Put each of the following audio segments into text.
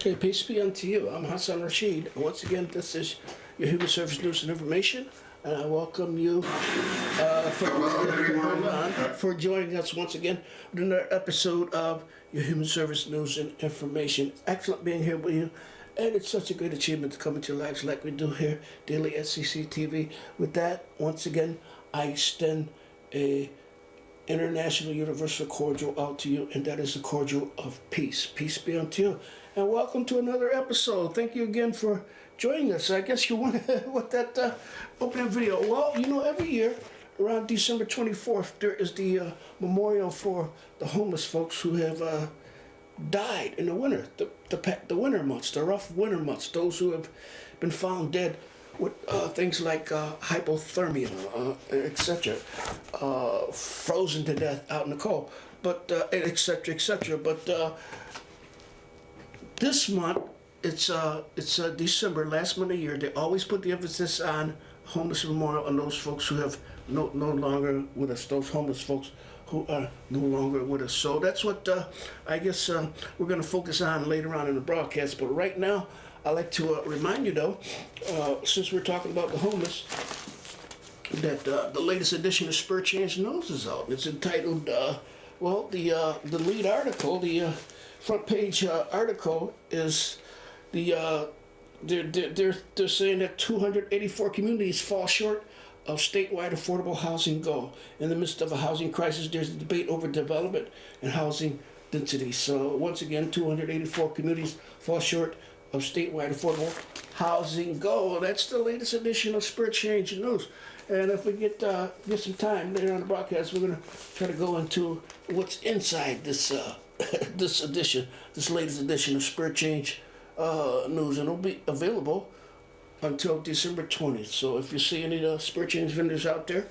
Okay, peace be unto you. I'm Hasson Rashid. Once again, this is your Human Service News and Information, and I welcome you for joining us once again with another episode of your Human Service News and Information. Excellent being here with you, and it's such a great achievement to come into your lives like we do here daily at Cctv. With that, once again, I extend a international universal cordial out to you, and that is the cordial of peace. Peace be unto you, and welcome to another episode. Thank you again for joining us. I guess you want with that opening video. Well, you know, every year around December 24th there is the memorial for the homeless folks who have died in the winter, the winter months, the rough winter months, those who have been found dead with things like hypothermia, etc., frozen to death out in the cold, but etc., etc. But this month, it's December, last month of the year. They always put the emphasis on homeless memorial and those folks who have no longer with us, those homeless folks who are no longer with us. So that's what I guess we're going to focus on later on in the broadcast. But right now, I'd like to remind you, though, since we're talking about the homeless, that the latest edition of Spur Change News is out. It's entitled, well, the lead article, the front page article is they're saying that 284 communities fall short of statewide affordable housing goal. In the midst of a housing crisis, there's a debate over development and housing density. So once again, 284 communities fall short of statewide affordable housing goal. That's the latest edition of Spur Change News. And if we get some time later on the broadcast, we're going to try to go into what's inside this this latest edition of Spur Change News, and it'll be available until December 20th. So if you see any Spur Change vendors out there,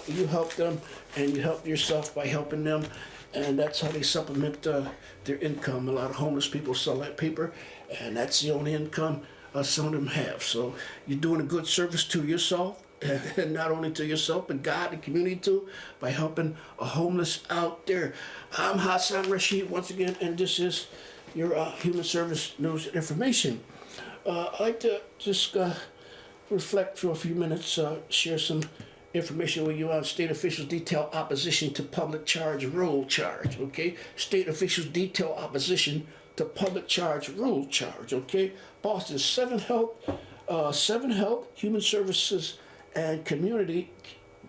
you help them and you help yourself by helping them, and that's how they supplement their income. A lot of homeless people sell that paper, and that's the only income some of them have. So you're doing a good service to yourself, and not only to yourself, but God and community too, by helping a homeless out there. I'm Hasson Rashid once again, and this is your Human Service News and Information. I'd like to just reflect for a few minutes, share some information with you on state officials detail opposition to public charge rule charge. Okay, state officials detail opposition to public charge rule charge. Okay, Boston, seven health, human services, and community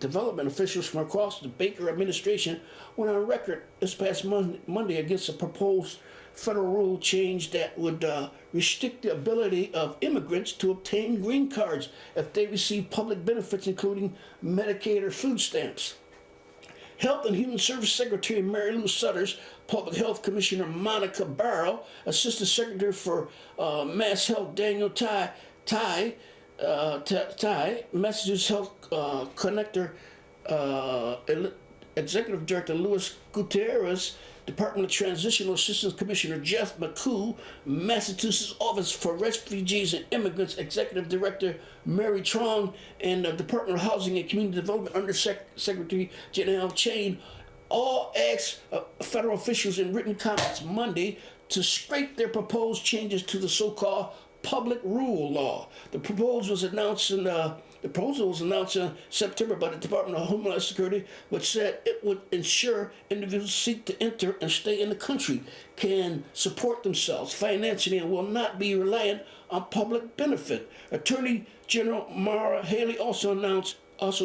development officials from across the Baker administration went on record this past Monday against a proposed federal rule change that would restrict the ability of immigrants to obtain green cards if they receive public benefits, including Medicaid or food stamps. Health and Human Service Secretary Mary Lou Sutters, Public Health Commissioner Monica Barrow, Assistant Secretary for Mass Health Daniel Ty, Massachusetts Health Connector Executive Director Louis Gutierrez, Department of Transitional Assistance Commissioner Jeff McCoo, Massachusetts Office for Refugees and Immigrants Executive Director Mary Trong, and the Department of Housing and Community Development Under Secretary Janelle Chain all asked federal officials in written comments Monday to scrape their proposed changes to the so-called public rule law. The proposal was announced in September by the Department of Homeland Security, which said it would ensure individuals seek to enter and stay in the country can support themselves financially and will not be reliant on public benefit. Attorney General Mara Haley also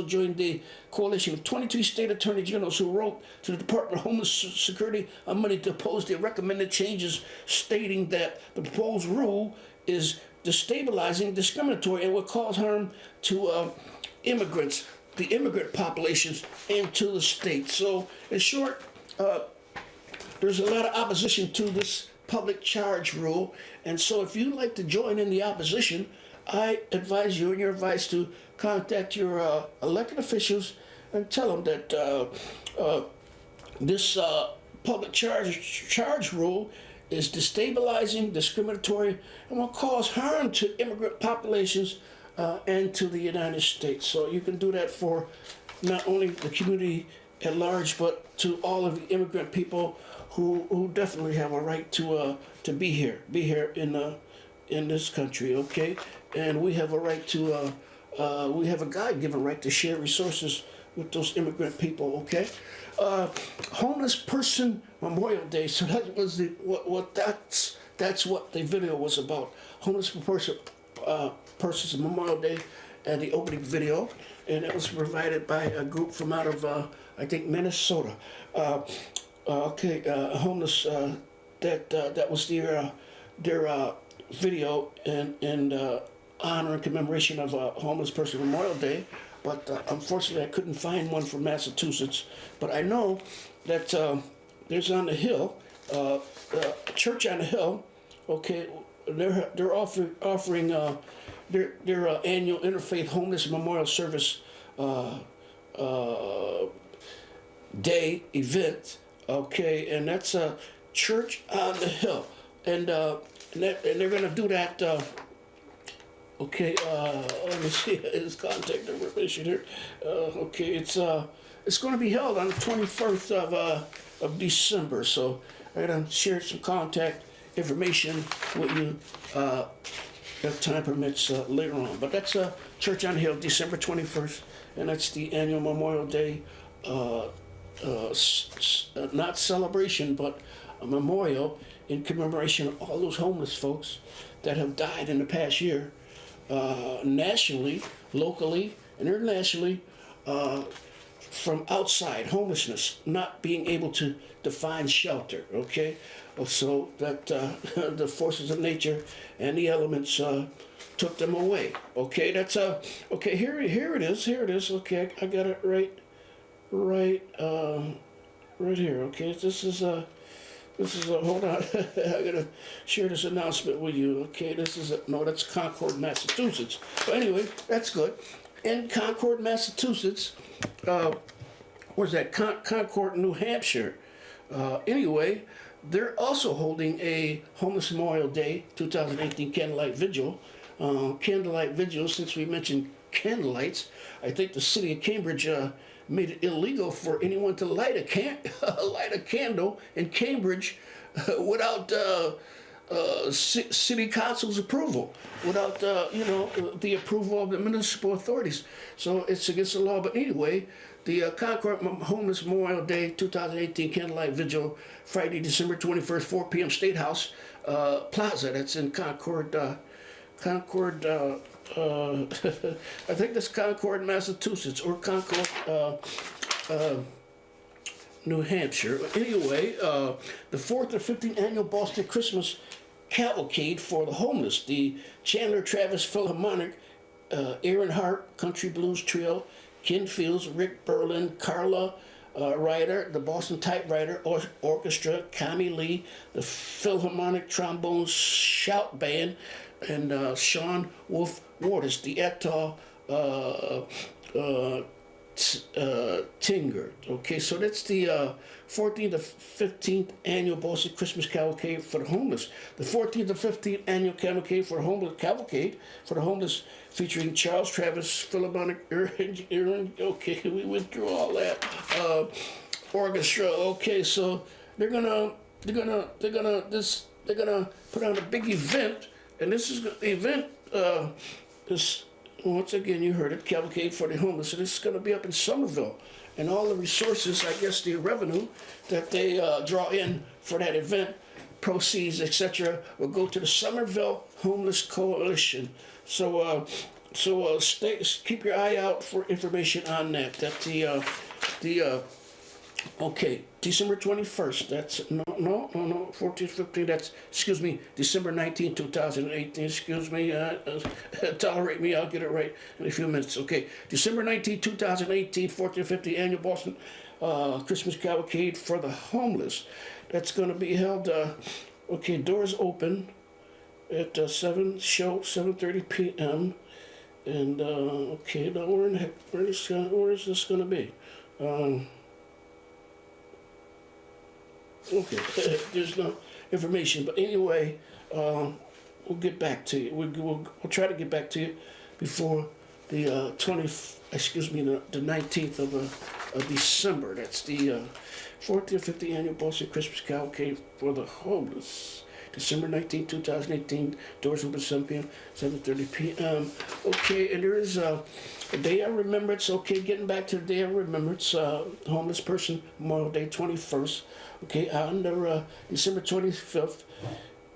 joined the coalition of 23 state attorney generals who wrote to the Department of Homeland Security on Monday to oppose the recommended changes, stating that the proposed rule is destabilizing, discriminatory, and will cause harm to immigrants, the immigrant populations, and to the state. So, in short, there's a lot of opposition to this public charge rule, and so if you'd like to join in the opposition, I advise you and your advice to contact your elected officials and tell them that this public charge rule is destabilizing, discriminatory, and will cause harm to immigrant populations and to the United States. So you can do that for not only the community at large, but to all of the immigrant people who definitely have a right to be here in this country, okay? And we have a right to we have a God-given right to share resources with those immigrant people, okay? Homeless Person Memorial Day. So that was that's what the video was about. Homeless Person's Memorial Day, and the opening video, and it was provided by a group from out of I think Minnesota. Homeless. That was their video in honor and commemoration of Homeless Person Memorial Day. But unfortunately, I couldn't find one from Massachusetts. But I know that there's on the hill, church on the hill. Okay, they're offering their annual Interfaith Homeless Memorial Service day event. Okay, and that's a church on the hill, and they're gonna do that. Let me see his contact information here. It's going to be held on the 21st of December. So I'm gonna share some contact information with you if time permits later on. But that's Church on the Hill, December 21st, and that's the annual Memorial Day, not celebration, but a memorial in commemoration of all those homeless folks that have died in the past year. Nationally, locally, and internationally, from outside homelessness, not being able to define shelter. Okay, so that the forces of nature and the elements took them away. Okay, that's okay. Here it is. Okay, I got it right here. Okay, this is hold on. I gotta share this announcement with you. Okay, that's Concord, Massachusetts. But anyway, that's good. In Concord, Massachusetts, where's that? Concord, New Hampshire. Anyway, they're also holding a Homeless Memorial Day 2018 Candlelight Vigil. Candlelight Vigil, since we mentioned candlelights, I think the city of Cambridge made it illegal for anyone to light a candle in Cambridge without city council's approval, without the approval of the municipal authorities. So it's against the law. But anyway, the Concord Homeless Memorial Day 2018 Candlelight Vigil, Friday, December 21st, 4 p.m. State House Plaza. That's in Concord. I think that's Concord, Massachusetts, or Concord, New Hampshire. Anyway, the 4th or 15th annual Boston Christmas Cavalcade for the homeless. The Chandler Travis Philharmonic, Aaron Hart Country Blues Trio, Ken Fields, Rick Berlin, Carla Ryder, the Boston Typewriter Orchestra, Kami Lee, the Philharmonic Trombones Shout Band, and Sean Wolf Waters, the Etoll Tinger. Okay, so that's the 14th to 15th annual Boston Christmas Cavalcade for the homeless. The 14th to 15th annual Cavalcade for the homeless, featuring Charles Travis Philharmonic Aaron. Okay, we went through all that. Orchestra. Okay, so they're gonna put on a big event. And this is the event. This once again, you heard it, Cavalcade for the Homeless. And this is going to be up in Somerville, and all the resources, I guess, the revenue that they draw in for that event, proceeds, etc., will go to the Somerville Homeless Coalition. So, keep your eye out for information on that. That okay, December 21st, that's, no, 14th, 15th, that's, December 19th, 2018, tolerate me, I'll get it right in a few minutes, okay. December 19th, 2018, 14th, 15th Annual Boston Christmas Cavalcade for the Homeless. That's going to be held, doors open at 7:30 p.m. And, now where is this going to be? Okay, there's no information, but anyway, we'll get back to you. We'll try to get back to you before the 19th of December. That's the 40th or 50th annual Boston Christmas Cavalcade for the homeless. December 19, 2018, doors open 7 p.m., 7:30 p.m. Okay, and there is a day of remembrance. Okay, getting back to the day of remembrance, homeless person Memorial Day 21st. Okay, on the December 25th,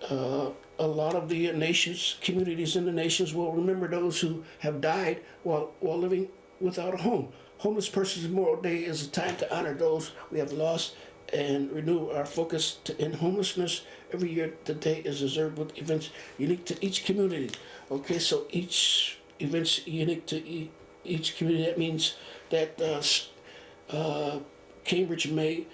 a lot of the nations, communities in the nations will remember those who have died while living without a home. Homeless Persons Memorial Day is a time to honor those we have lost and renew our focus to end homelessness. Every year, the day is observed with events unique to each community. Okay, so each event's unique to each community. That means that Cambridge may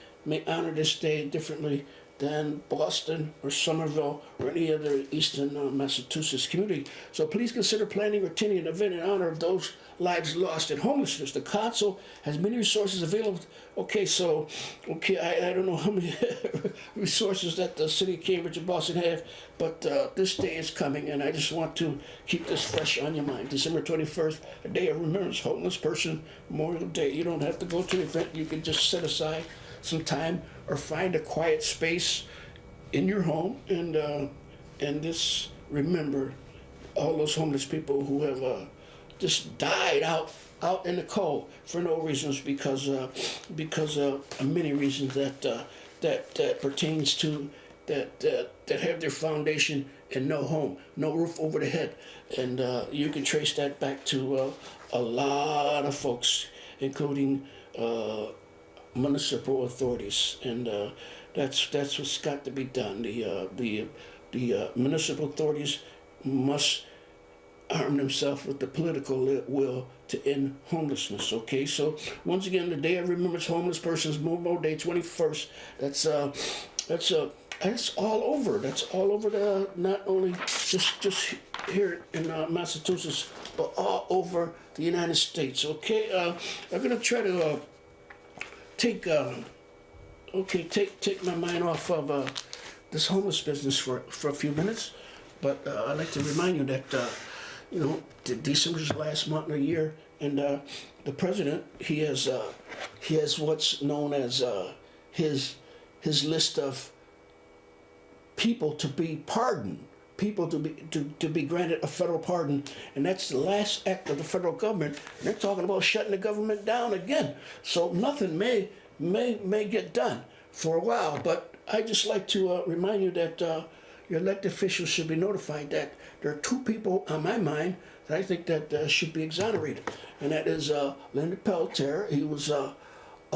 honor this day differently than Boston or Somerville or any other eastern Massachusetts community. So please consider planning or attending an event in honor of those lives lost in homelessness. The council has many resources available. I don't know how many resources that the city of Cambridge and Boston have, but this day is coming, and I just want to keep this fresh on your mind. December 21st, a day of remembrance, Homeless Person Memorial Day. You don't have to go to an event. You can just set aside some time or find a quiet space in your home and just remember all those homeless people who have just died out in the cold for no reasons because of many reasons that pertains to that have their foundation in no home, no roof over the head, and you can trace that back to a lot of folks, including municipal authorities, and that's what's got to be done. The municipal authorities must arm themselves with the political will to end homelessness. Okay, so once again, the Day of Remembrance Homeless Persons Memorial Day 21st. That's all over. That's all over the not only just here in Massachusetts, but all over the United States. Okay, I'm gonna try to take my mind off of this homeless business for a few minutes, but I'd like to remind you that December's the last month of the year, and the president he has what's known as his list of people to be pardoned, people to be granted a federal pardon, and that's the last act of the federal government. And they're talking about shutting the government down again, so nothing may get done for a while. But I just like to remind you that your elected officials should be notified that there are 2 people on my mind that I think that should be exonerated, and that is Leonard Peltier. He was a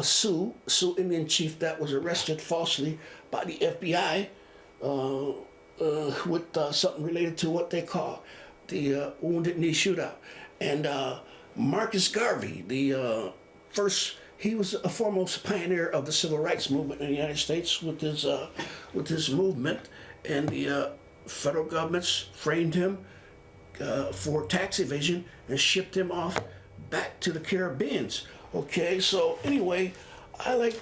Sioux Indian chief that was arrested falsely by the FBI with something related to what they call the Wounded Knee Shootout. And Marcus Garvey, he was a foremost pioneer of the civil rights movement in the United States with his movement, and the federal governments framed him for tax evasion and shipped him off back to the Caribbean. Okay, so anyway,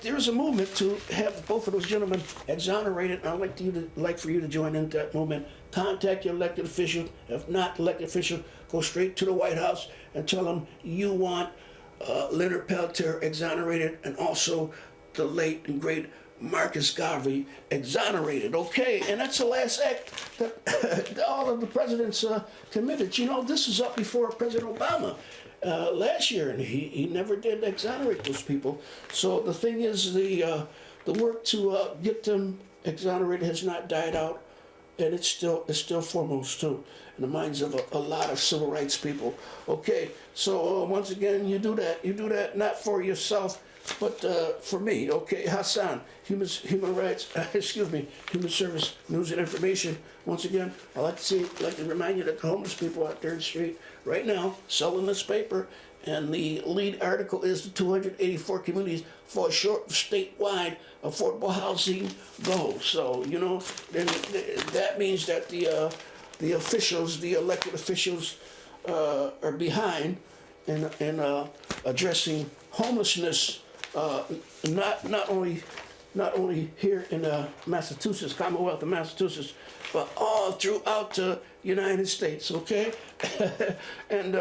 there's a movement to have both of those gentlemen exonerated. I'd like for you to join in that movement. Contact your elected official. If not elected official, go straight to the White House and tell them you want Leonard Peltier exonerated, and also the late and great Marcus Garvey exonerated. Okay, and that's the last act that all of the presidents committed. This is up before President Obama last year, and he never did exonerate those people. So the thing is, the work to get them exonerated has not died out, and it's still foremost too in the minds of a lot of civil rights people. Okay, so once again, you do that not for yourself, but for me. Okay, Hasson, human service, news and information. Once again, I'd like to remind you that the homeless people out there in the street right now selling this paper, and the lead article is the 284 communities fall short of statewide affordable housing goals. So then that means that the officials, the elected officials, are behind in addressing homelessness, not only not only here in Massachusetts, Commonwealth of Massachusetts, but all throughout the United States, okay? And,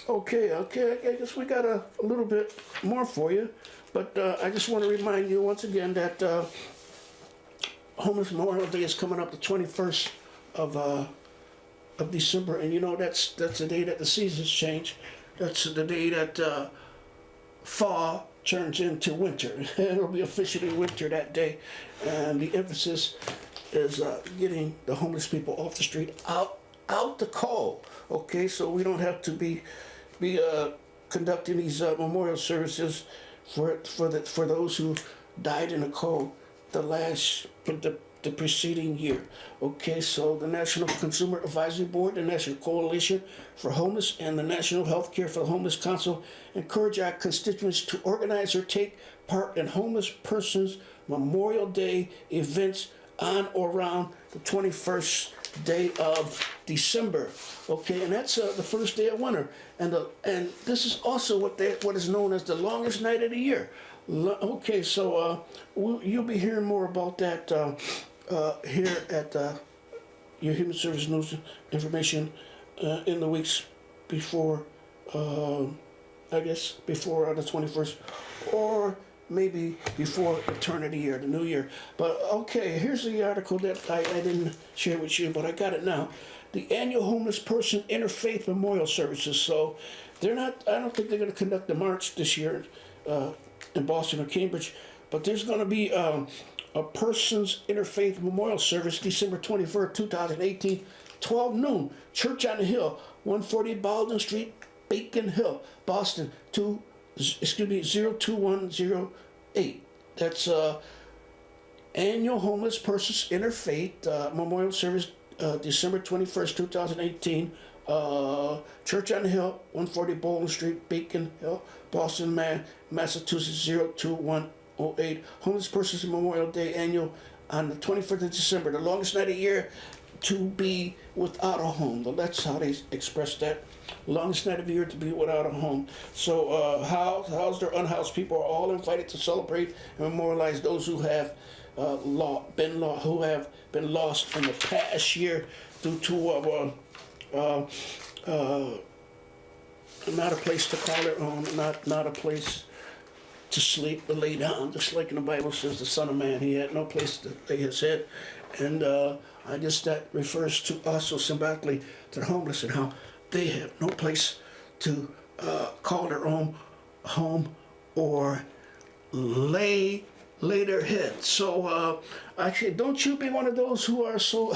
okay, I guess we got a little bit more for you, but I just want to remind you once again that Homeless Memorial Day is coming up the 21st of December, and you know that's the day that the seasons change. That's the day that fall turns into winter. It'll be officially winter that day, and the emphasis is getting the homeless people off the street, out the cold. Okay, so we don't have to be conducting these memorial services for those who died in the cold the preceding year. Okay, so the National Consumer Advisory Board, the National Coalition for Homeless, and the National Healthcare for the Homeless Council encourage our constituents to organize or take part in homeless persons Memorial Day events on or around the 21st day of December. Okay, and that's the first day of winter, and this is also what is known as the longest night of the year. Okay, so you'll be hearing more about that here at your Human Service News information in the weeks before, I guess, before the 21st, or maybe before the turn of the year, the new year. But okay, here's the article that I didn't share with you, but I got it now. The annual homeless person interfaith memorial services. So I don't think they're going to conduct the march this year in Boston or Cambridge, but there's going to be a person's interfaith memorial service December 21st, 2018, 12 noon, Church on the Hill, 140 Baldwin Street, Beacon Hill, Boston, 02108. That's annual homeless persons interfaith memorial service December 21st, 2018, Church on the Hill, 140 Baldwin Street, Beacon Hill, Boston, Massachusetts, 02108. Homeless Persons Memorial Day annual on the 21st of December, the longest night of the year to be without a home. Well, that's how they express that. Longest night of the year to be without a home. So housed or unhoused people are all invited to celebrate and memorialize those who have been lost in the past year due to not a place to call their own, not a place to sleep or lay down, just like in the Bible says the Son of Man, he had no place to lay his head. And I guess that refers to also symbolically to the homeless and how they have no place to call their own home or lay their head. So actually, don't you be one of those who are so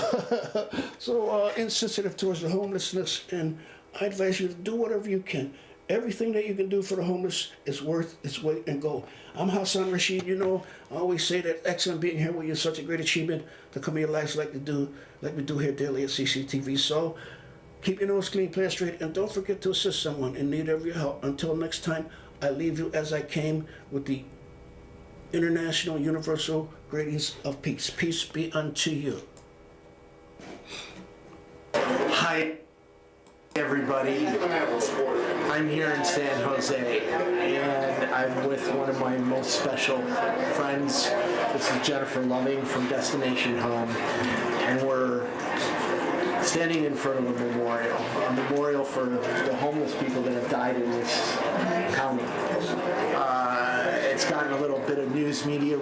insensitive towards the homelessness. And I advise you to do whatever you can. Everything that you can do for the homeless is worth its weight in gold. I'm Hasson, Rashid. You know, I always say that excellent being here with you is such a great achievement to come in your lives like we do here daily at Cctv. So keep your nose clean, play it straight, and don't forget to assist someone in need of your help. Until next time, I leave you as I came with the international universal greetings of peace. Peace be unto you. Hi, everybody. I'm here in San Jose, and I'm with one of my most special friends. This is Jennifer Loving from Destination Home, and we're standing in front of a memorial for the homeless people that have died in this county. It's gotten a little bit of news media